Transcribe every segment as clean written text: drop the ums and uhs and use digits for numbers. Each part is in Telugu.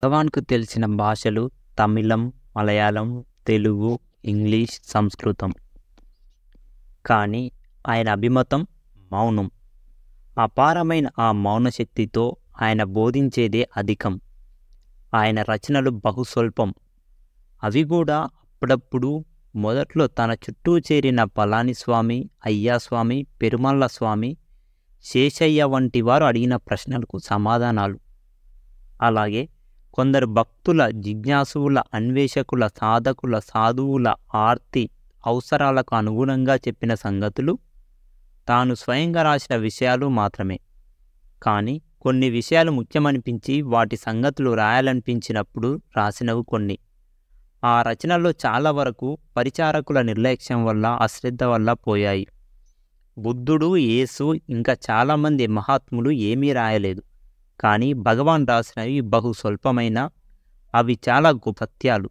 భగవాన్‌కు తెలిసిన భాషలు తమిళం, మలయాళం, తెలుగు, ఇంగ్లీష్, సంస్కృతం. కానీ ఆయన అభిమతం మౌనం. అపారమైన ఆ మౌన శక్తితో ఆయన బోధించేదే అధికం. ఆయన రచనలు బహుస్వల్పం. అవి కూడా అప్పుడప్పుడు మొదట్లో తన చుట్టూ చేరిన పళనిస్వామి, అయ్యాస్వామి, పెరుమళ్ళ స్వామి, శేషయ్య వంటి వారు అడిగిన ప్రశ్నలకు సమాధానాలు. అలాగే కొందరు భక్తుల, జిజ్ఞాసువుల, అన్వేషకుల, సాధకుల, సాధువుల ఆర్తి అవసరాలకు అనుగుణంగా చెప్పిన సంగతులు, తాను స్వయంగా రాసిన విషయాలు మాత్రమే. కానీ కొన్ని విషయాలు ముఖ్యమనిపించి వాటి సంగతులు రాయాలనిపించినప్పుడు రాసినవి కొన్ని. ఆ రచనల్లో చాలా వరకు పరిచారకుల నిర్లక్ష్యం వల్ల, అశ్రద్ధ వల్ల పోయాయి. బుద్ధుడు, యేసు ఇంకా చాలామంది మహాత్ములు ఏమీ రాయలేదు. కానీ భగవాన్ రాసినవి బహు స్వల్పమైన, అవి చాలా సత్యాలు.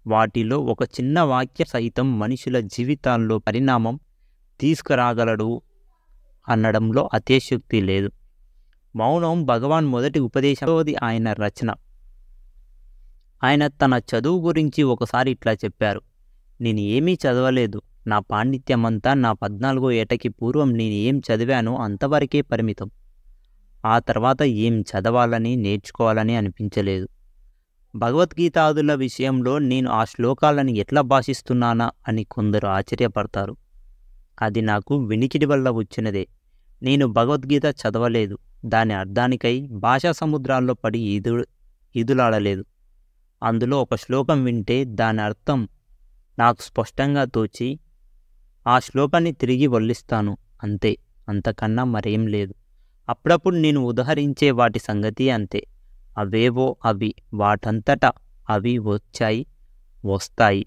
వాటిలో ఒక చిన్న వాక్యం సహితం మనుషుల జీవితాల్లో పరిణామం తీసుకురాగలడు అనడంలో అతిశయోక్తి లేదు. మౌనం భగవాన్ మొదటి ఉపదేశంలోది ఆయన రచన. ఆయన తన చదువు గురించి ఒకసారి ఇట్లా చెప్పారు: నేను ఏమీ చదవలేదు. నా పాండిత్యమంతా నా 14వ ఏటకి పూర్వం నేను ఏం చదివానో అంతవరకే పరిమితం. ఆ తర్వాత ఏం చదవాలని, నేర్చుకోవాలని అనిపించలేదు. భగవద్గీతాదుల విషయంలో నేను ఆ శ్లోకాలను ఎట్లా భాషిస్తున్నానా అని కొందరు ఆశ్చర్యపడతారు. అది నాకు వినికిడి వల్ల వచ్చినదే. నేను భగవద్గీత చదవలేదు. దాని అర్థానికై భాషా సముద్రాల్లో పడి ఈదులాడలేదు. అందులో ఒక శ్లోకం వింటే దాని అర్థం నాకు స్పష్టంగా తోచి ఆ శ్లోకాన్ని తిరిగి వల్లిస్తాను, అంతే. అంతకన్నా మరేం లేదు. అప్పుడప్పుడు నేను ఉదహరించే వాటి సంగతి అంతే. అవేవో అవి వాటంతట అవి వచ్చాయి, వస్తాయి.